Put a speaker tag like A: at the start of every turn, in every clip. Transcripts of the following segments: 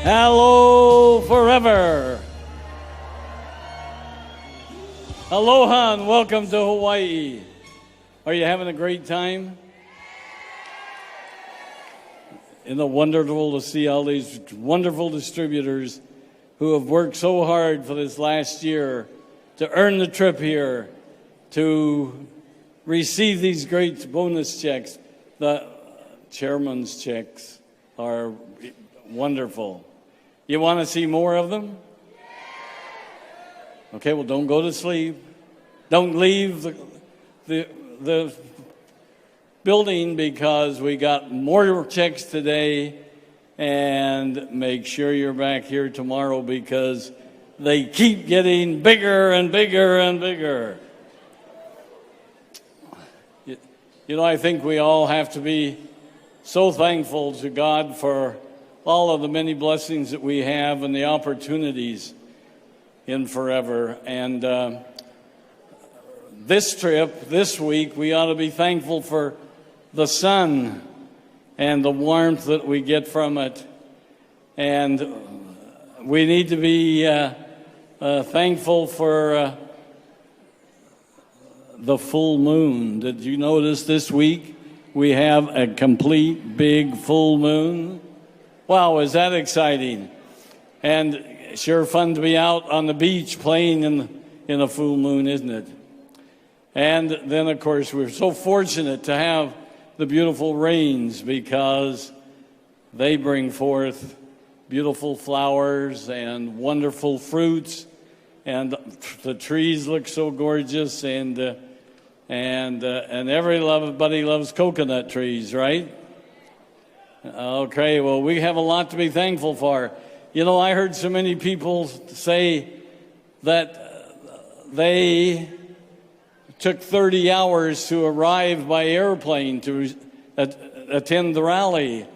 A: Hello forever. Aloha and welcome to Hawaii. Are you having a great time? Isn't it wonderful to see all these wonderful distributors who have worked so hard for this last year to earn the trip here, to receive these great bonus checks. The chairman's checks are wonderful. You want to see more of them? Okay, well, don't go to sleep. Don't leave the building because we got more checks today. And make sure you're back here tomorrow because they keep getting bigger and bigger and bigger. You know, I think we all have to be so thankful to God for all of the many blessings that we have and the opportunities in forever. And this trip, this week, we ought to be thankful for the sun and the warmth that we get from it. And we need to be thankful for the full moon. Did you notice this week we have a complete big full moon? Wow, is that exciting? And sure fun to be out on the beach playing in a full moon, isn't it? And then, of course, we're so fortunate to have the beautiful rains because they bring forth beautiful flowers and wonderful fruits, and the trees look so gorgeous, and everybody loves coconut trees, right? Okay, well, we have a lot to be thankful for. You know, I heard so many people say that they took 30 hours to arrive by airplane to attend the rally,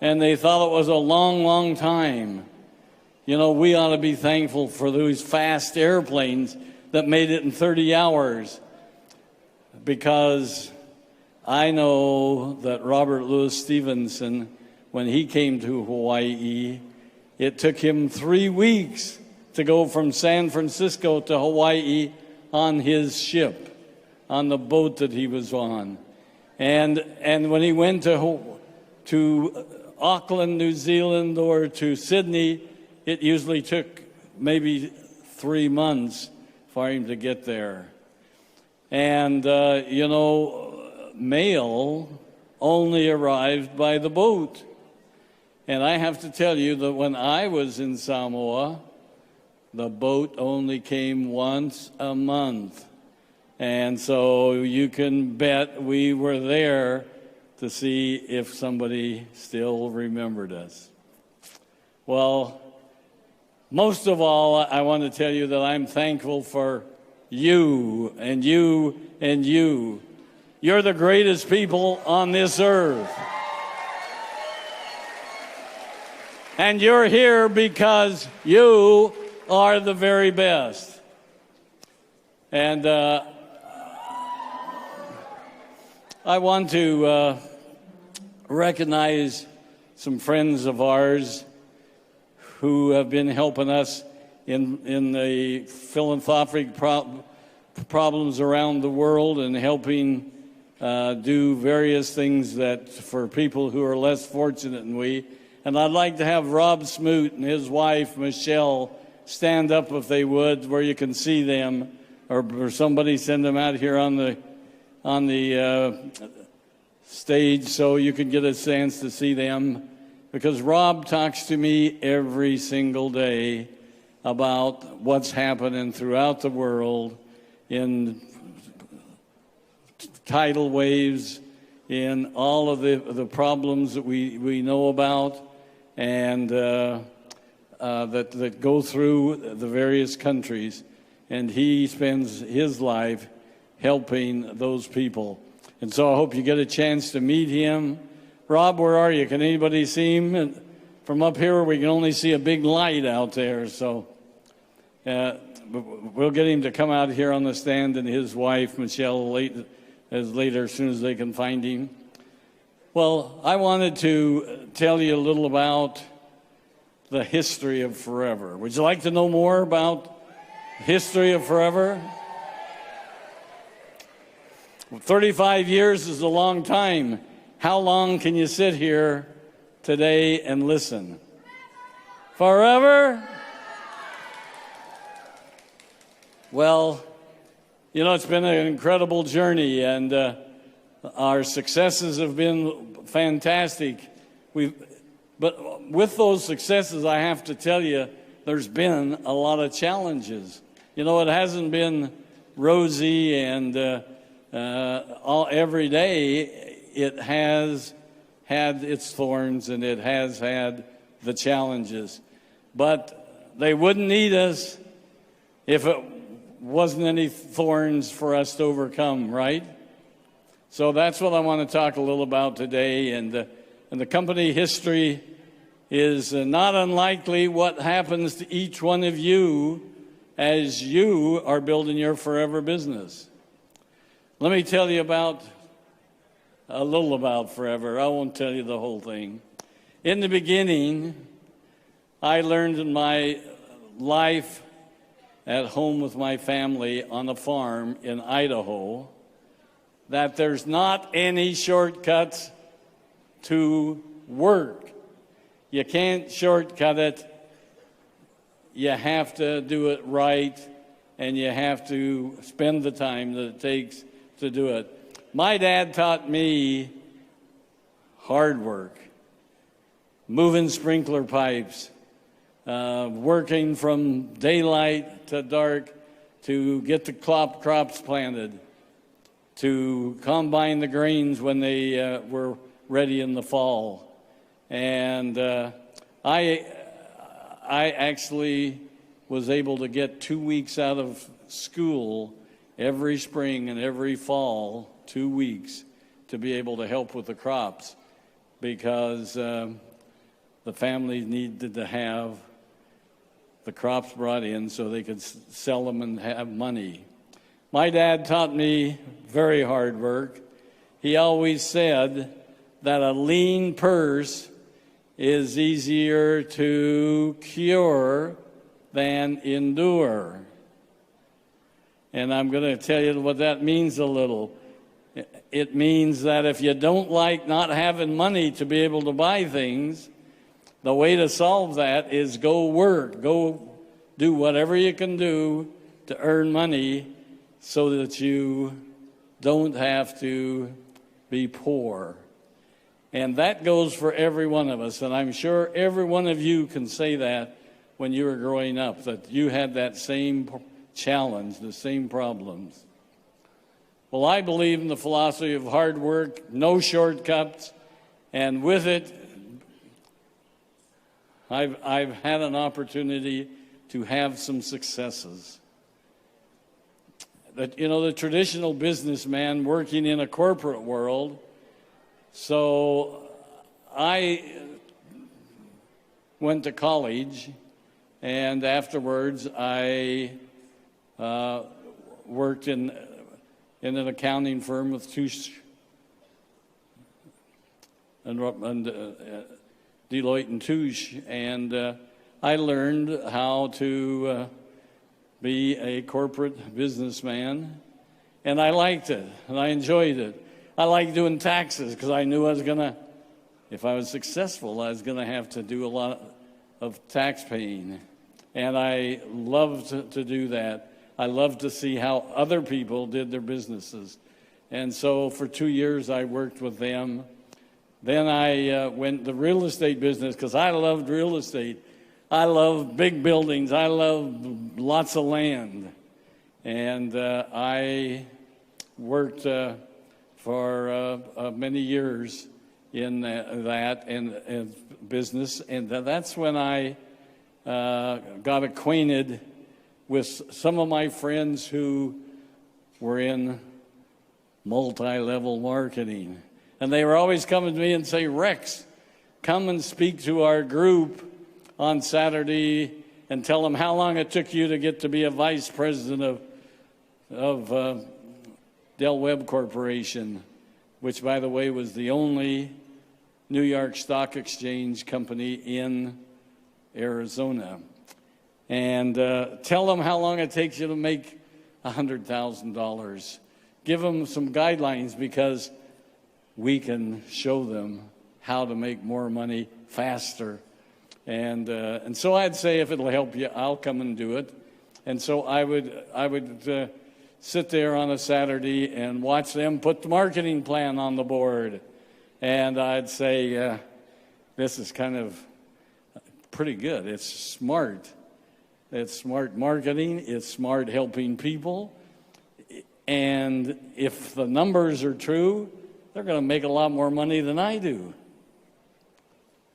A: and they thought it was a long, long time. You know, we ought to be thankful for those fast airplanes that made it in 30 hours, because I know that Robert Louis Stevenson, when he came to Hawaii, it took him 3 weeks to go from San Francisco to Hawaii on his ship, on the boat that he was on. And when he went to Auckland, New Zealand, or to Sydney, it usually took maybe 3 months for him to get there. And, you know, mail only arrived by the boat. And I have to tell you that when I was in Samoa, the boat only came once a month. And so you can bet we were there to see if somebody still remembered us. Well, most of all, I want to tell you that I'm thankful for you and you and you. You're the greatest people on this earth. And you're here because you are the very best. And I want to recognize some friends of ours who have been helping us in the philanthropic problems around the world and helping do various things that for people who are less fortunate than we. And I'd like to have Rob Smoot and his wife, Michelle, stand up if they would, where you can see them, or somebody send them out here on the stage so you can get a chance to see them, because Rob talks to me every single day about what's happening throughout the world in tidal waves, in all of the problems that we know about and that go through the various countries. And he spends his life helping those people. And so I hope you get a chance to meet him. Rob, where are you? Can anybody see him? And from up here, we can only see a big light out there. So we'll get him to come out here on the stand, and his wife, Michelle, later as soon as they can find him. Well, I wanted to tell you a little about the history of forever. Would you like to know more about history of forever? 35 years is a long time. How long can you sit here today and listen? Forever? Well, you know, it's been an incredible journey, and our successes have been fantastic. But with those successes, I have to tell you, there's been a lot of challenges. You know, it hasn't been rosy and every day. It has had its thorns, and it has had the challenges. But they wouldn't need us if it wasn't any thorns for us to overcome, right? So that's what I want to talk a little about today. And the company history is not unlikely what happens to each one of you as you are building your forever business. Let me tell you a little about forever. I won't tell you the whole thing. In the beginning, I learned in my life at home with my family on a farm in Idaho that there's not any shortcuts to work. You can't shortcut it. You have to do it right, and you have to spend the time that it takes to do it. My dad taught me hard work, moving sprinkler pipes, working from daylight to dark to get the crops planted, to combine the grains when they were ready in the fall. And I actually was able to get 2 weeks out of school every spring and every fall, 2 weeks, to be able to help with the crops, because the family needed to have the crops brought in so they could sell them and have money. My dad taught me very hard work. He always said that a lean purse is easier to cure than endure. And I'm going to tell you what that means a little. It means that if you don't like not having money to be able to buy things, the way to solve that is go work. Go do whatever you can do to earn money so that you don't have to be poor. And that goes for every one of us. And I'm sure every one of you can say that when you were growing up, that you had that same challenge, the same problems. Well, I believe in the philosophy of hard work, no shortcuts, and with it, I've had an opportunity to have some successes. That, you know, the traditional businessman working in a corporate world. So I went to college, and afterwards I worked in an accounting firm with Deloitte and Touche, and I learned how to be a corporate businessman, and I liked it, and I enjoyed it. I liked doing taxes because I knew if I was successful, I was going to have to do a lot of tax paying, and I loved to do that. I loved to see how other people did their businesses, and so for 2 years I worked with them. Then I went the real estate business because I loved real estate. I love big buildings. I love lots of land. And I worked for many years in that and business. And that's when I got acquainted with some of my friends who were in multi-level marketing. And they were always coming to me and say, Rex, come and speak to our group on Saturday and tell them how long it took you to get to be a vice president of Del Webb Corporation, which, by the way, was the only New York Stock Exchange company in Arizona. And tell them how long it takes you to make $100,000. Give them some guidelines, because we can show them how to make more money faster. And so I'd say, if it'll help you, I'll come and do it. And so I would sit there on a Saturday and watch them put the marketing plan on the board. And I'd say, this is kind of pretty good. It's smart. It's smart marketing. It's smart helping people. And if the numbers are true, they're going to make a lot more money than I do.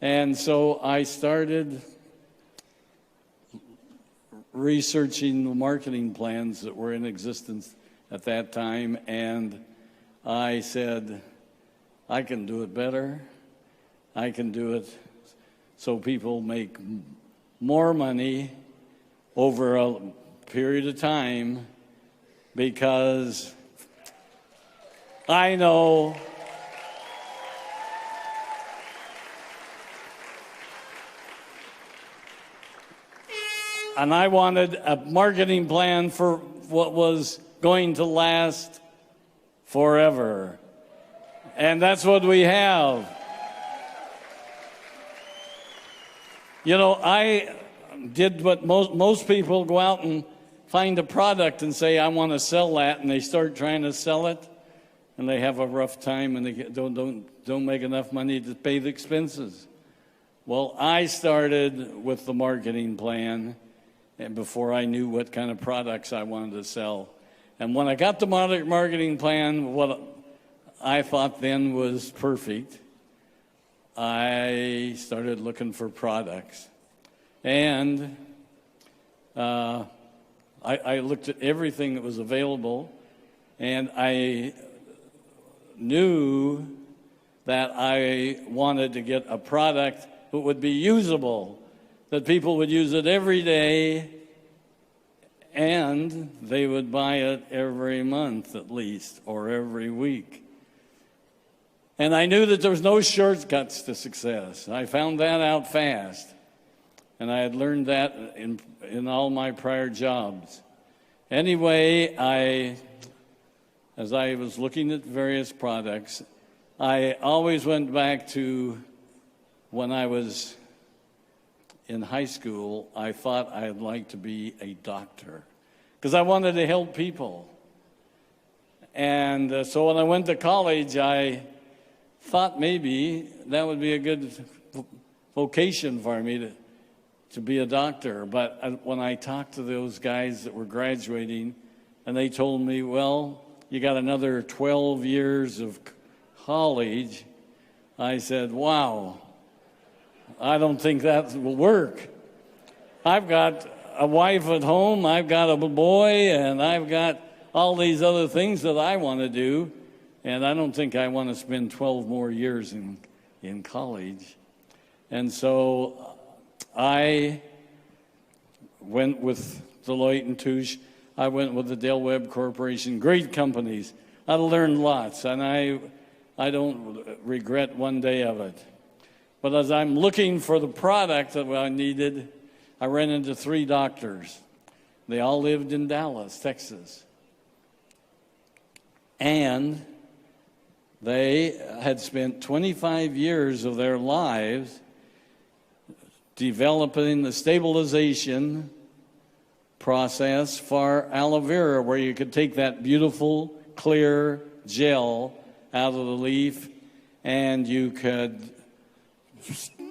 A: And so I started researching the marketing plans that were in existence at that time, and I said, I can do it better. I can do it so people make more money over a period of time, because I know and I wanted a marketing plan for what was going to last forever. And that's what we have. You know, I did what most people go out and find a product and say, I want to sell that, and they start trying to sell it, and they have a rough time, and they don't make enough money to pay the expenses. Well, I started with the marketing plan, and before I knew what kind of products I wanted to sell. And when I got the marketing plan, what I thought then was perfect, I started looking for products. And I looked at everything that was available, and I knew that I wanted to get a product that would be usable, that people would use it every day, and they would buy it every month at least, or every week. And I knew that there was no shortcuts to success. I found that out fast. And I had learned that in all my prior jobs. Anyway, as I was looking at various products, I always went back to when I was in high school. I thought I'd like to be a doctor because I wanted to help people. And so when I went to college, I thought maybe that would be a good vocation for me to be a doctor. But when I talked to those guys that were graduating, and they told me, well, you got another 12 years of college, I said, wow, I don't think that will work. I've got a wife at home, I've got a boy, and I've got all these other things that I want to do, and I don't think I want to spend 12 more years in college. And so I went with Deloitte & Touche. I went with the Del Webb Corporation, great companies. I learned lots, and I don't regret one day of it. But as I'm looking for the product that I needed, I ran into 3 doctors. They all lived in Dallas, Texas. And they had spent 25 years of their lives developing the stabilization process for aloe vera, where you could take that beautiful, clear gel out of the leaf and you could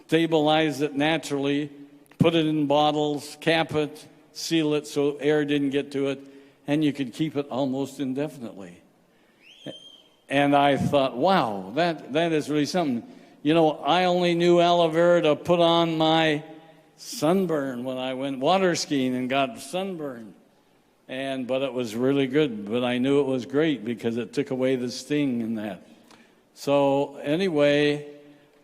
A: stabilize it naturally, put it in bottles, cap it, seal it so air didn't get to it, and you could keep it almost indefinitely. And I thought, wow, that is really something. You know, I only knew aloe vera to put on my sunburn when I went water skiing and got sunburned. But it was really good. But I knew it was great because it took away the sting in that. So anyway,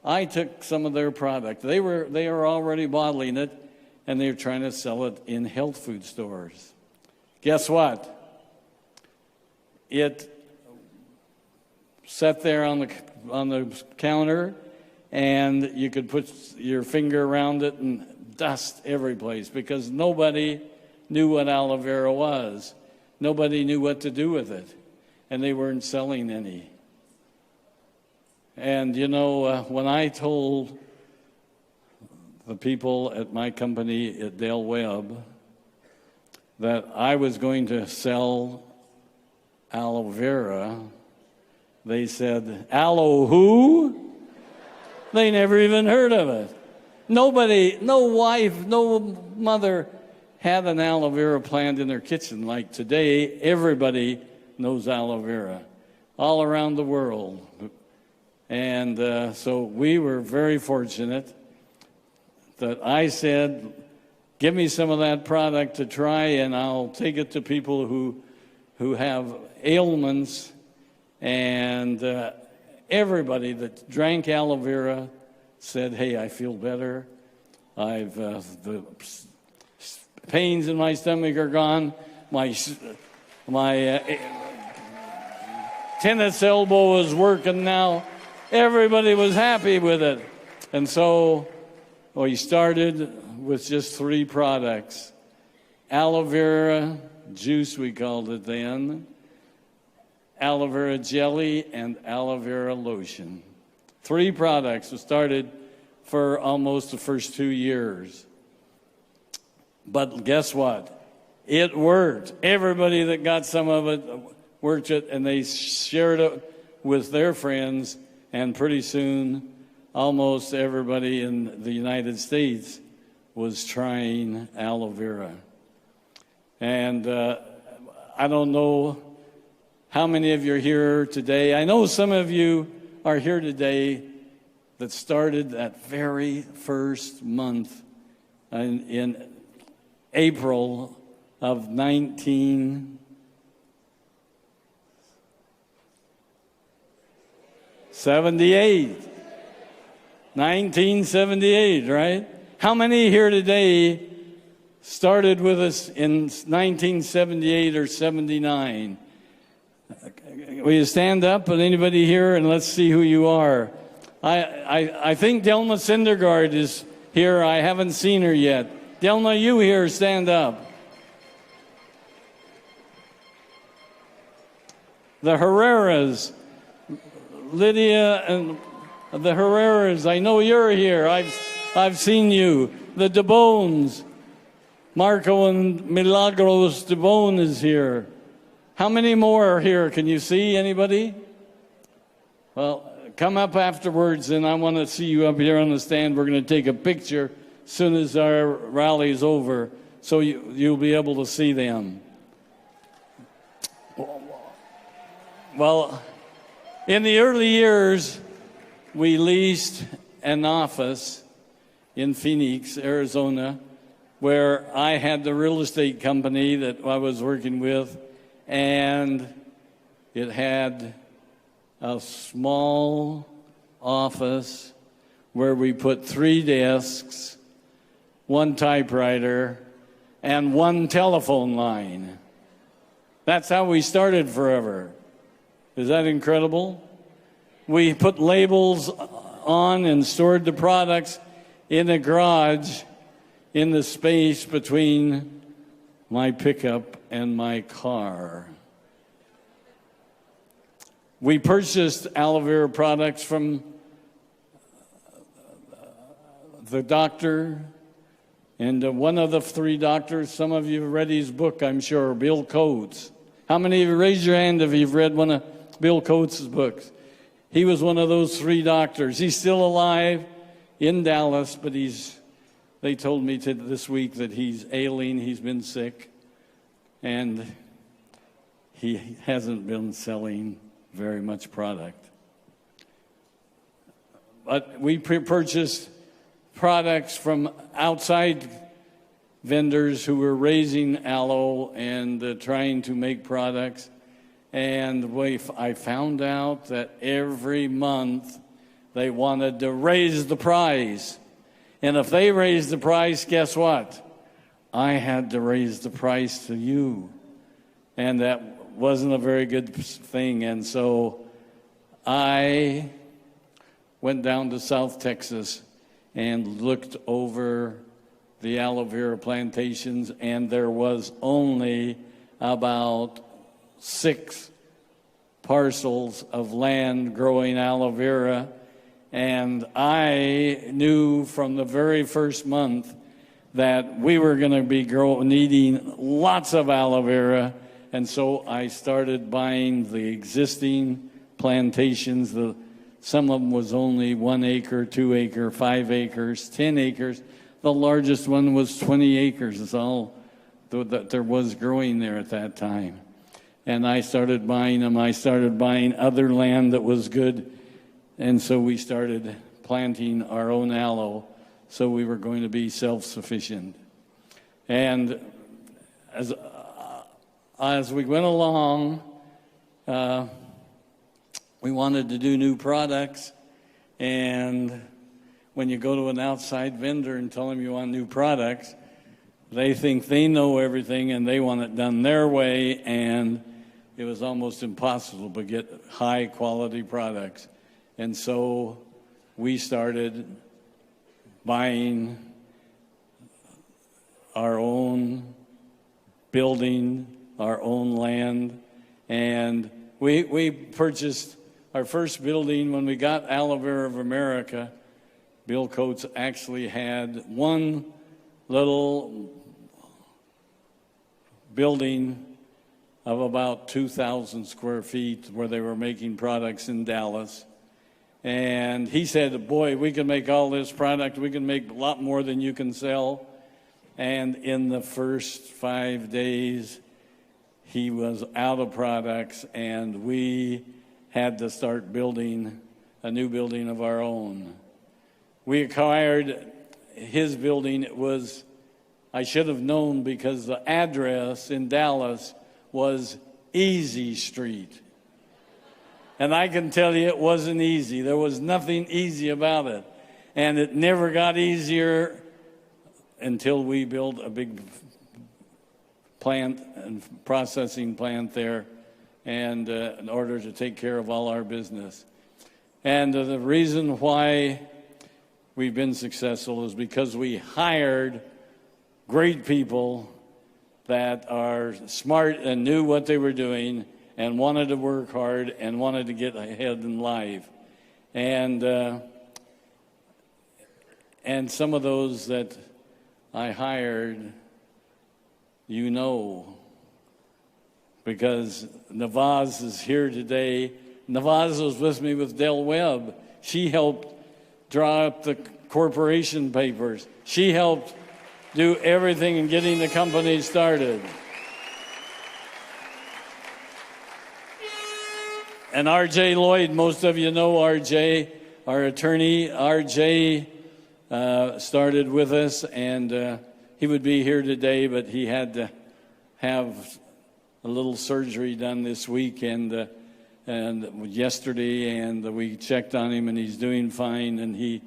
A: I took some of their product. They were already bottling it, and they were trying to sell it in health food stores. Guess what? It sat there on the counter, and you could put your finger around it and dust every place because nobody knew what aloe vera was. Nobody knew what to do with it, and they weren't selling any. And when I told the people at my company at Dale Webb that I was going to sell aloe vera, they said, "Aloe who?" They never even heard of it. Nobody, no wife, no mother had an aloe vera plant in their kitchen like today. Everybody knows aloe vera all around the world. And so we were very fortunate that I said, give me some of that product to try, and I'll take it to people who have ailments. And everybody that drank aloe vera said, hey, I feel better. The pains in my stomach are gone. My tennis elbow is working now. Everybody was happy with it. And so we started with just 3 products. Aloe vera juice, we called it then. Aloe vera jelly and aloe vera lotion. 3 products. We started for almost the first 2 years. But guess what? It worked. Everybody that got some of it worked it, and they shared it with their friends, and pretty soon almost everybody in the United States was trying aloe vera. And I don't know how many of you are here today. I know some of you are here today that started that very first month in April of 1978. 1978, right? How many here today started with us in 1978 or 79? Will you stand up? And anybody here? And let's see who you are. I think Delma Syndergaard is here. I haven't seen her yet. Delma, you here? Stand up. The Herreras, Lydia and the Herreras. I know you're here. I've seen you. The DeBones, Marco and Milagros DeBone is here. How many more are here? Can you see anybody? Well, come up afterwards, and I want to see you up here on the stand. We're going to take a picture as soon as our rally is over, so you'll be able to see them. Well, in the early years, we leased an office in Phoenix, Arizona, where I had the real estate company that I was working with, and it had a small office where we put 3 desks, 1 typewriter, and 1 telephone line. That's how we started forever. Is that incredible? We put labels on and stored the products in a garage in the space between my pickup and my car. We purchased aloe vera products from the doctor, and one of the 3 doctors, some of you have read his book, I'm sure, Bill Coates. How many of you, raise your hand if you've read one of Bill Coates' books? He was one of those 3 doctors. He's still alive in Dallas, but they told me this week that he's ailing, he's been sick, and he hasn't been selling very much product. But we purchased products from outside vendors who were raising aloe and trying to make products. And I found out that every month they wanted to raise the price. And if they raised the price, guess what? I had to raise the price to you. And that wasn't a very good thing. And so I went down to South Texas and looked over the aloe vera plantations, and there was only about 6 parcels of land growing aloe vera. And I knew from the very first month that we were going to be needing lots of aloe vera. And so I started buying the existing plantations. Some of them was only 1 acre, 2 acre, 5 acres, 10 acres. The largest one was 20 acres. Is all that there was growing there at that time. And I started buying them. I started buying other land that was good. And so we started planting our own aloe, so we were going to be self-sufficient. And as we went along, we wanted to do new products. And when you go to an outside vendor and tell them you want new products, they think they know everything and they want it done their way, and it was almost impossible to get high-quality products. And so we started buying our own building, our own land, and we purchased our first building when we got Aloe Vera of America. Bill Coates actually had one little building of about 2,000 square feet where they were making products in Dallas. And he said, boy, we can make all this product. We can make a lot more than you can sell. And in the first 5 days, he was out of products, and we had to start building a new building of our own. We acquired his building. It was, I should have known, because the address in Dallas was Easy Street. And I can tell you it wasn't easy. There was nothing easy about it. And it never got easier until we built a big plant and processing plant there, and in order to take care of all our business. And the reason why we've been successful is because we hired great people that are smart and knew what they were doing and wanted to work hard and wanted to get ahead in life. And some of those that I hired, you know, because Navaz is here today. Navaz was with me with Del Webb. She helped draw up the corporation papers. She helped do everything in getting the company started. And R.J. Lloyd, most of you know R.J., our attorney. R.J. started with us, and he would be here today, but he had to have a little surgery done this week and yesterday, and we checked on him, and he's doing fine, and he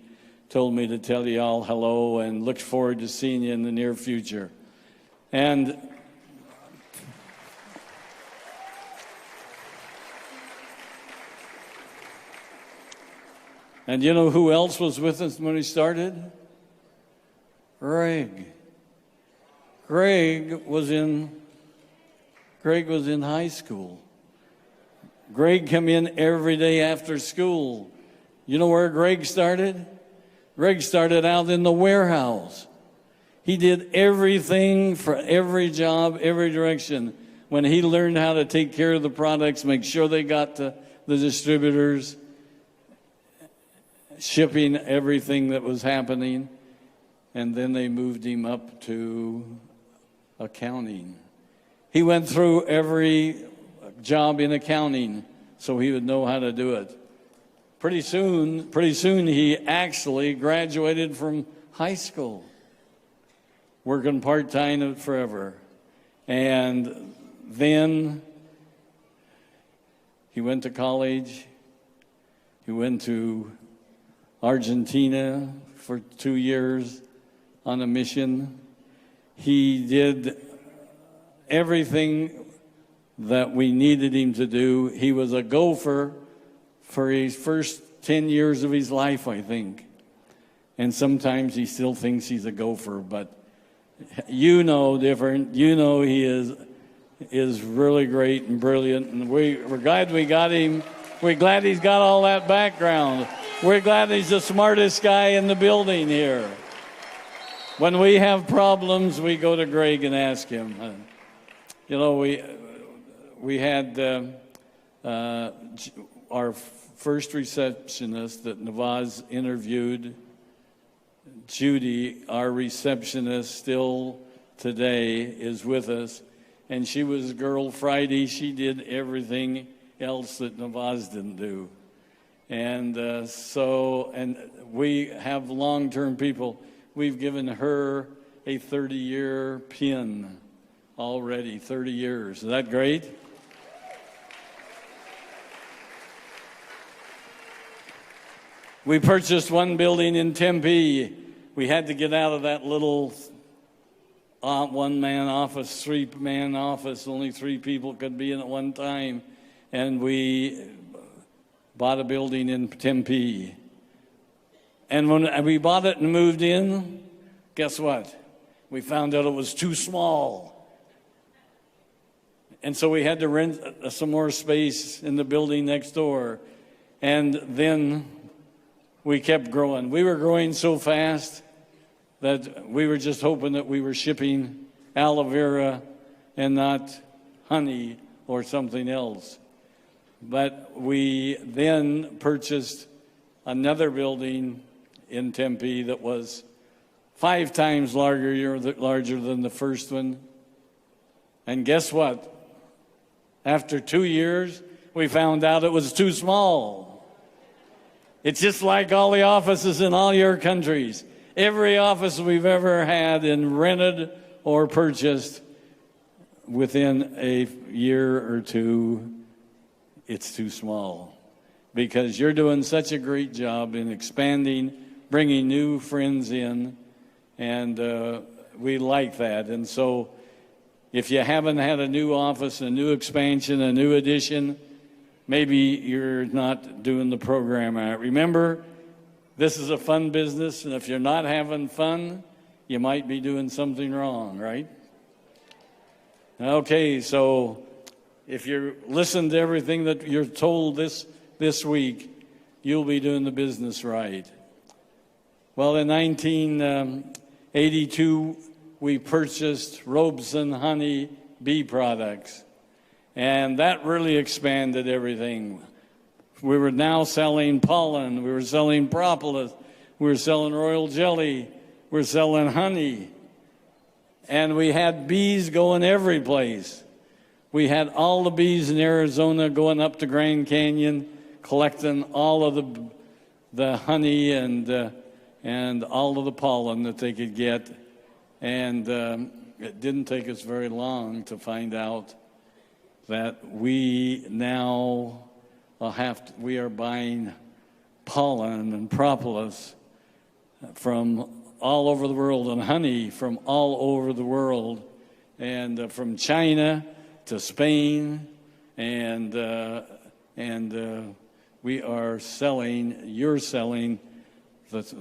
A: told me to tell you all hello and look forward to seeing you in the near future. And you know who else was with us when we started? Greg. Greg was in high school. Greg came in every day after school. You know where Greg started? Greg started out in the warehouse. He did everything for every job, every direction. When he learned how to take care of the products, make sure they got to the distributors, shipping everything that was happening, and then they moved him up to accounting. He went through every job in accounting so he would know how to do it. Pretty soon he actually graduated from high school, working part-time forever. And then he went to college. He went to Argentina for 2 years on a mission. He did everything that we needed him to do. He was a gopher for his first 10 years of his life, I think. And sometimes he still thinks he's a gopher, but You know different. You know he is really great and brilliant, and we're glad we got him. We're glad he's got all that background. We're glad he's the smartest guy in the building here. When we have problems, we go to Greg and ask him. You know, we had our first receptionist that Navaz interviewed, Judy, our receptionist, still today is with us. And she was Girl Friday. She did everything else that Navaz didn't do. And and we have long-term people. We've given her a 30-year pin already, 30 years. Is that great? We purchased one building in Tempe. We had to get out of that little one-man office, three-man office. Only 3 people could be in at one time. And we bought a building in Tempe. And when we bought it and moved in, guess what? We found out it was too small. And so we had to rent some more space in the building next door. And then we kept growing. We were growing so fast that we were just hoping that we were shipping aloe vera and not honey or something else. But we then purchased another building in Tempe that was 5 times larger than the first one. And guess what? After 2 years, we found out it was too small. It's just like all the offices in all your countries. Every office we've ever had and rented or purchased, within a year or two, it's too small. Because you're doing such a great job in expanding, bringing new friends in, and we like that. And so if you haven't had a new office, a new expansion, a new addition, maybe you're not doing the program right. Remember, this is a fun business, and if you're not having fun, you might be doing something wrong, right? Okay, so if you listen to everything that you're told this week, you'll be doing the business right. Well, in 1982, we purchased Robeson Honey Bee Products, and that really expanded everything. We were now selling pollen, we were selling propolis, we were selling royal jelly, we were selling honey, and we had bees going every place. We had all the bees in Arizona going up to Grand Canyon, collecting all of the honey and all of the pollen that they could get. And it didn't take us very long to find out that we now we are buying pollen and propolis from all over the world, and honey from all over the world, and from China to Spain, and you're selling the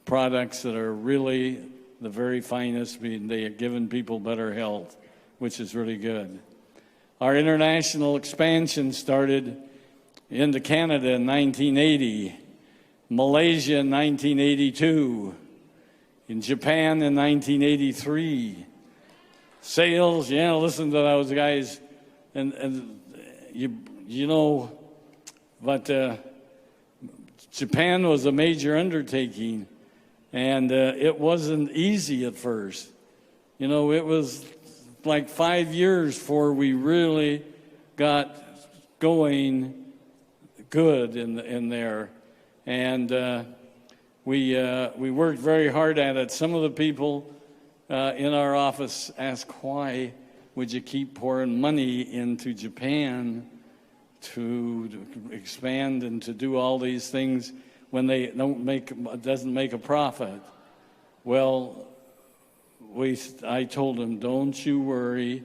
A: products that are really the very finest. They are giving people better health, which is really good. Our international expansion started into Canada in 1980, Malaysia in 1982, in Japan in 1983. Sales, listen to those guys, and you know, but Japan was a major undertaking, and it wasn't easy at first. You know, it was like 5 years before we really got going good in there, and we worked very hard at it. Some of the people in our office ask, why would you keep pouring money into Japan to expand and to do all these things when they doesn't make a profit? Well, I told them, don't you worry.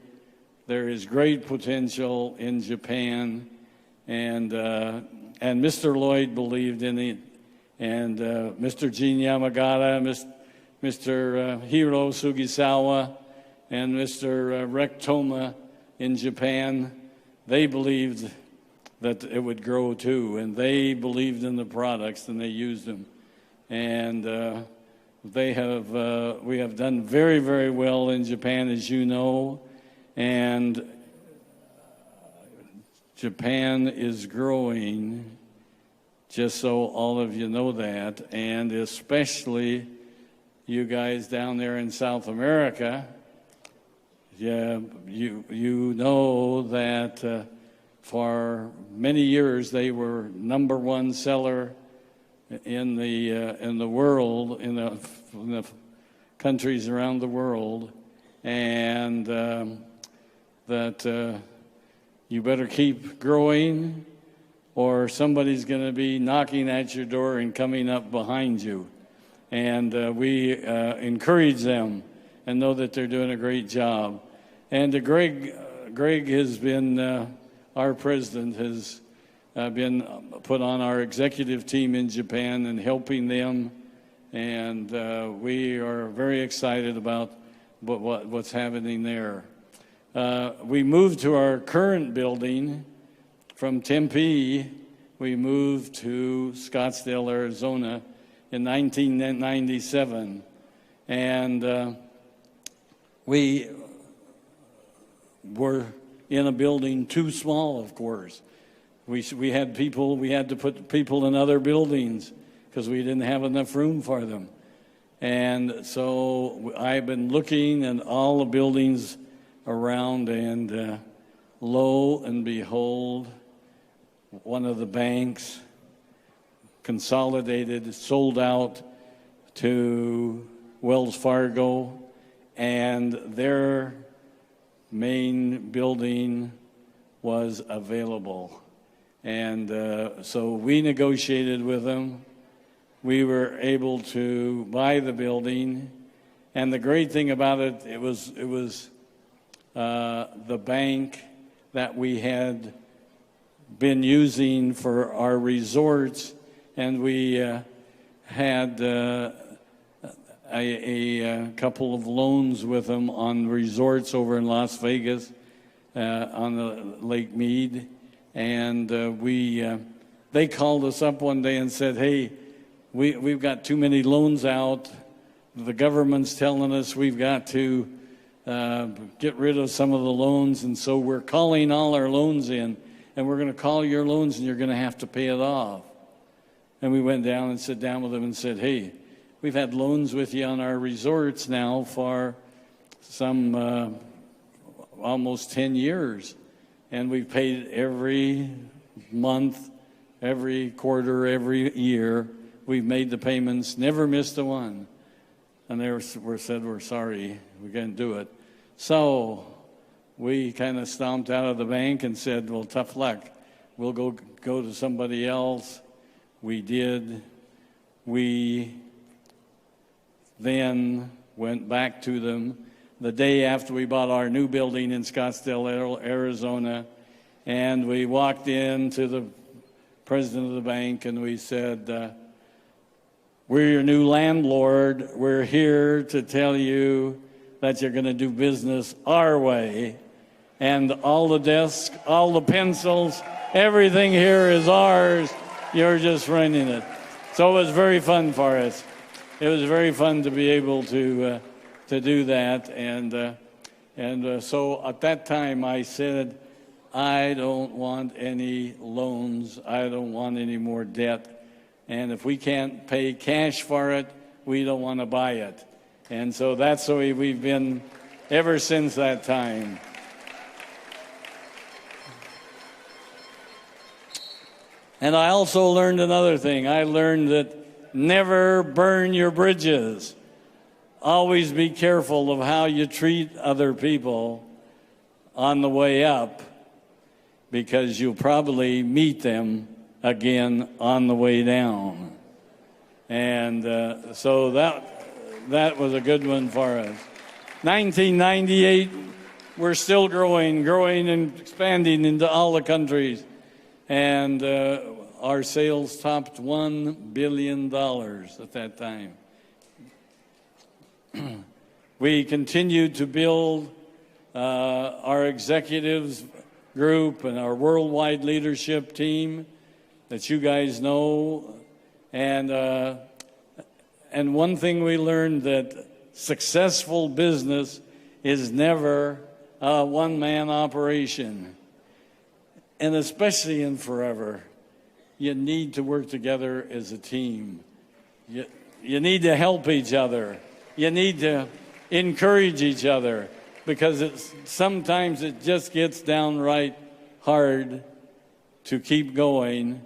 A: There is great potential in Japan, and Mr. Lloyd believed in it, and Mr. Gene Yamagata, Mr. Hiro Sugisawa and Mr. Rektoma in Japan, they believed that it would grow too, and they believed in the products and they used them. And we have done very, very well in Japan, as you know, and Japan is growing, just so all of you know that, and especially you guys down there in South America. Yeah, you know that for many years they were number one seller in the world, in the countries around the world, and that you better keep growing, or somebody's going to be knocking at your door and coming up behind you. And we encourage them and know that they're doing a great job. And Greg has been, our president has been put on our executive team in Japan and helping them. And we are very excited about what's happening there. We moved to our current building from Tempe. We moved to Scottsdale, Arizona in 1997. And we were in a building too small, of course. We had to put people in other buildings because we didn't have enough room for them. And so I've been looking at all the buildings around, and lo and behold, one of the banks consolidated, sold out to Wells Fargo, and their main building was available. And so we negotiated with them. We were able to buy the building, and the great thing about it, it was the bank that we had been using for our resorts, and we had a couple of loans with them on resorts over in Las Vegas on the Lake Mead, and they called us up one day and said, "Hey, we've got too many loans out. The government's telling us we've got to get rid of some of the loans, and so we're calling all our loans in, and we're going to call your loans, and you're going to have to pay it off." And we went down and sat down with them and said, "Hey, we've had loans with you on our resorts now for some almost 10 years, and we've paid every month, every quarter, every year. We've made the payments, never missed a one." And they said, "We're sorry, we can't do it." So we kind of stomped out of the bank and said, "Well, tough luck. We'll go to somebody else." We did. We then went back to them the day after we bought our new building in Scottsdale, Arizona, and we walked in to the president of the bank and we said, "We're your new landlord. We're here to tell you that you're going to do business our way. And all the desks, all the pencils, everything here is ours. You're just renting it." So it was very fun for us. It was very fun to be able to do that. And so at that time I said, "I don't want any loans. I don't want any more debt. And if we can't pay cash for it, we don't want to buy it." And so that's the way we've been ever since that time. And I also learned another thing. I learned that never burn your bridges. Always be careful of how you treat other people on the way up, because you'll probably meet them again on the way down. And so that was a good one for us. 1998, we're still growing and expanding into all the countries. And our sales topped $1 billion at that time. We continue to build our executives group and our worldwide leadership team that you guys know. And one thing we learned, that successful business is never a one-man operation. And especially in forever, you need to work together as a team. You need to help each other. You need to encourage each other, because sometimes it just gets downright hard to keep going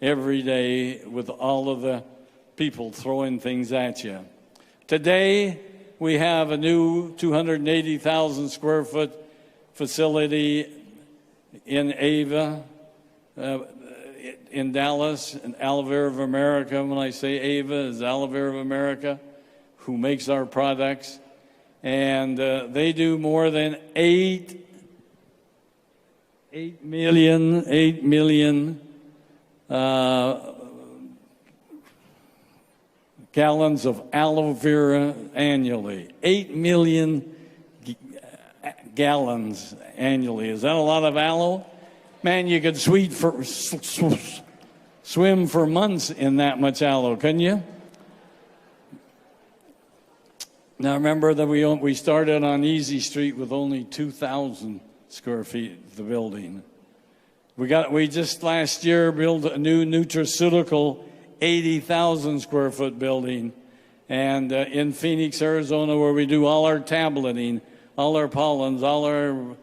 A: every day with all of the people throwing things at you. Today, we have a new 280,000 square foot facility in Ava, in Dallas, and Aloe Vera of America. When I say Ava, is Aloe Vera of America, who makes our products. And they do more than 8 million gallons of aloe vera annually. 8 million gallons annually. Is that a lot of aloe? Man, you could swim for months in that much aloe, couldn't you? Now remember that we started on Easy Street with only 2,000 square feet of the building. We just last year built a new nutraceutical 80,000 square foot building, and in Phoenix, Arizona, where we do all our tableting, all our pollens, all our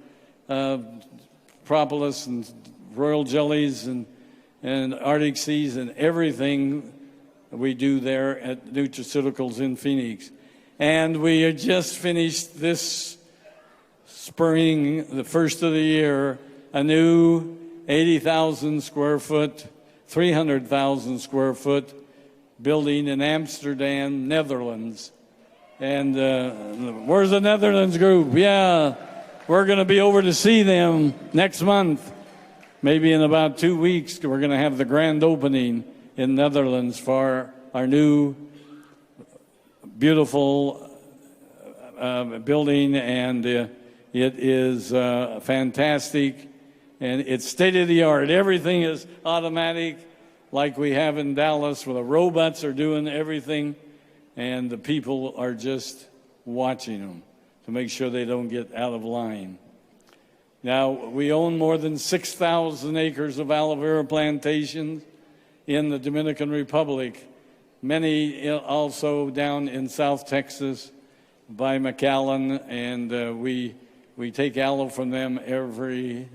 A: propolis and royal jellies and Arctic seas and everything we do there at Nutraceuticals in Phoenix. And we just finished this spring, the first of the year, a new 80,000 square foot, 300,000 square foot building in Amsterdam, Netherlands. And where's the Netherlands group? Yeah, we're going to be over to see them next month. Maybe in about 2 weeks, we're going to have the grand opening in Netherlands for our new beautiful building, and it is fantastic, and it's state-of-the-art. Everything is automatic, like we have in Dallas, where the robots are doing everything, and the people are just watching them to make sure they don't get out of line. Now, we own more than 6,000 acres of aloe vera plantations in the Dominican Republic, many also down in South Texas by McAllen, and we take aloe from them every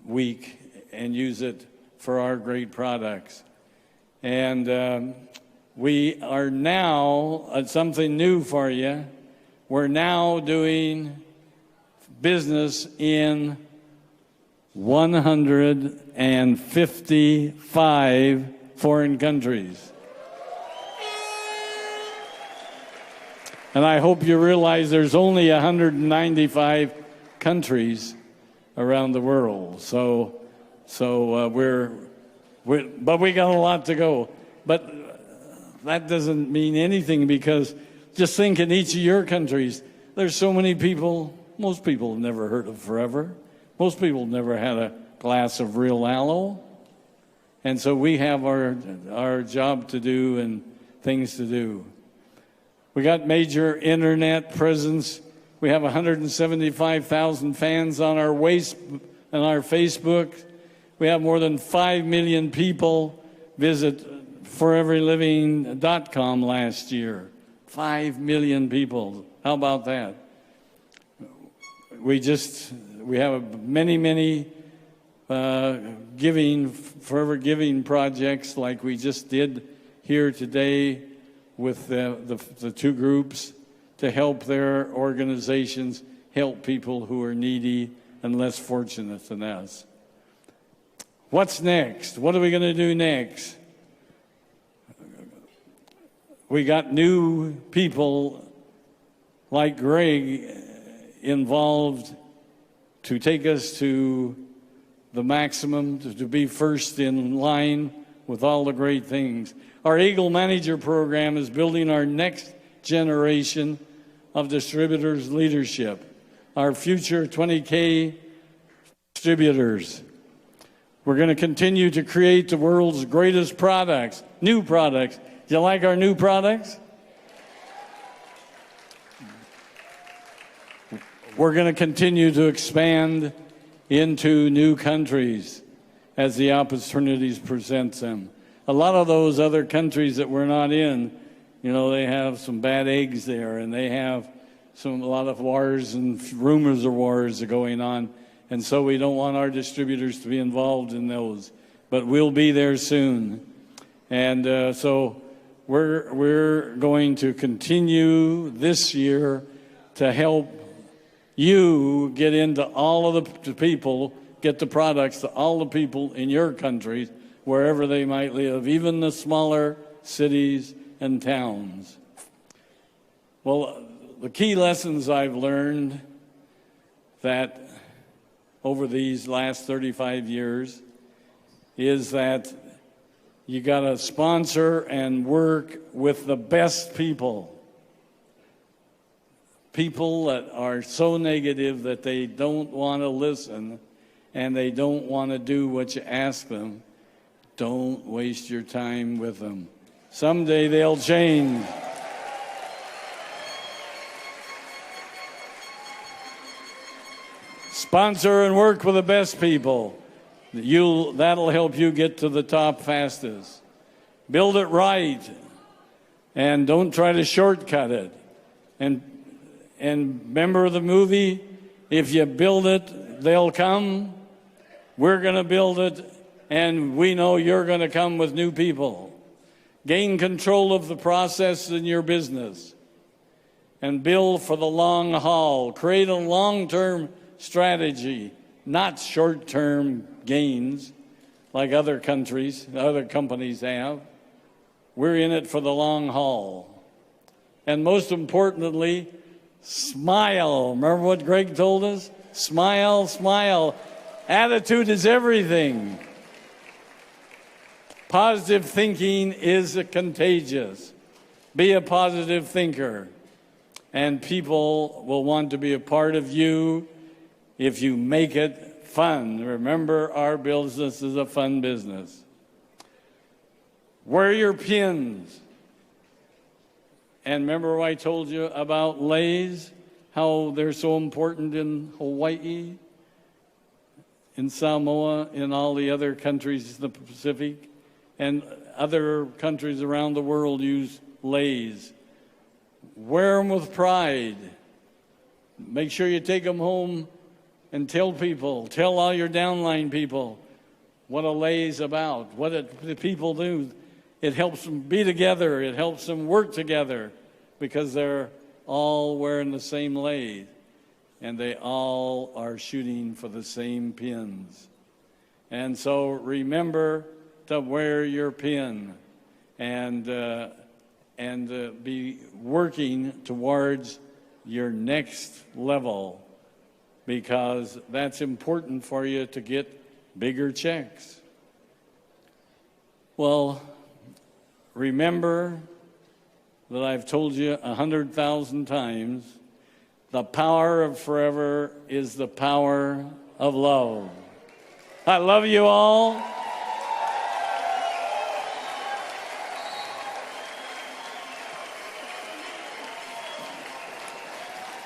A: week and use it for our great products. And we are now, something new for you, we're now doing business in 155 foreign countries. And I hope you realize there's only 195 countries around the world. But we got a lot to go. But that doesn't mean anything, because just think in each of your countries, there's so many people. Most people have never heard of Forever. Most people have never had a glass of real aloe. And so we have our job to do and things to do. We got major internet presence. We have 175,000 fans on our Facebook. We have more than 5 million people visit foreverliving.com last year. 5 million people. How about that? We have many forever giving projects, like we just did here today with the two groups, to help their organizations help people who are needy and less fortunate than us. What's next? What are we going to do next? We got new people like Greg involved to take us to the maximum, to be first in line with all the great things. Our Eagle Manager program is building our next generation of distributors leadership, our future 20K distributors. We're going to continue to create the world's greatest products, new products. Do you like our new products? We're going to continue to expand into new countries as the opportunities present them. A lot of those other countries that we're not in, you know, they have some bad eggs there, and they have a lot of wars and rumors of wars are going on. And so we don't want our distributors to be involved in those. But we'll be there soon. And so we're going to continue this year to help you get into all of the people, get the products to all the people in your countries, wherever they might live, even the smaller cities and towns. Well, the key lessons I've learned that over these last 35 years is that you got to sponsor and work with the best people. People that are so negative that they don't want to listen and they don't want to do what you ask them. Don't waste your time with them. Someday they'll change. Sponsor and work with the best people. That'll help you get to the top fastest. Build it right, and don't try to shortcut it. And remember the movie, if you build it, they'll come. We're going to build it, and we know you're going to come with new people. Gain control of the process in your business and build for the long haul. Create a long-term strategy, not short-term gains like other companies have. We're in it for the long haul. And most importantly, smile. Remember what Greg told us? Smile, smile. Attitude is everything. Positive thinking is contagious. Be a positive thinker, and people will want to be a part of you if you make it fun. Remember, our business is a fun business. Wear your pins. And remember I told you about Lays, how they're so important in Hawaii, in Samoa, in all the other countries in the Pacific, and other countries around the world use Lays. Wear them with pride. Make sure you take them home and tell all your downline people what a Lay's about, what the people do. It helps them be together. It helps them work together because they're all wearing the same Lay, and they all are shooting for the same pins. And so remember to wear your pin and be working towards your next level, because that's important for you to get bigger checks. Well, remember that I've told you 100,000 times, the power of forever is the power of love. I love you all.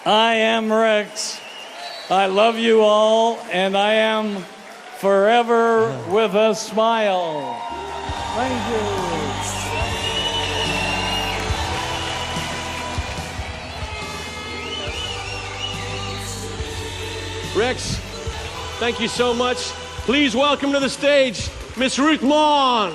A: I am Rex. I love you all, and I am forever with a smile. Thank you.
B: Rex, thank you so much. Please welcome to the stage, Miss Ruth Maughan.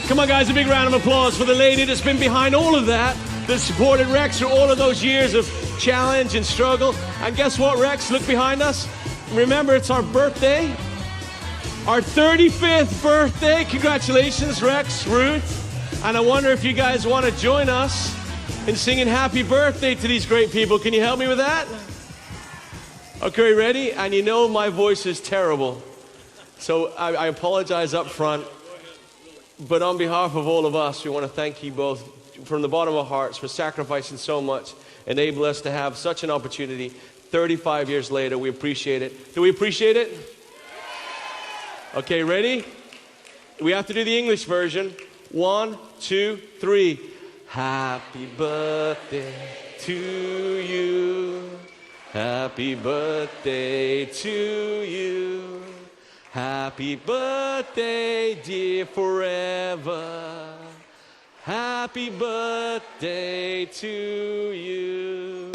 B: Come on, guys, a big round of applause for the lady that's been behind all of that supported Rex through all of those years of challenge and struggle. And guess what, Rex? Look behind us. Remember, it's our birthday, our 35th birthday. Congratulations, Rex, Ruth. And I wonder if you guys want to join us in singing happy birthday to these great people. Can you help me with that? Okay, ready? And you know my voice is terrible, so I apologize up front. But on behalf of all of us, we want to thank you both from the bottom of our hearts for sacrificing so much, enable us to have such an opportunity. 35 years later, we appreciate it. Do we appreciate it? Okay, ready? We have to do the English version. 1, 2, 3. Happy birthday to you. Happy birthday to you. Happy birthday, dear forever. Happy birthday to you.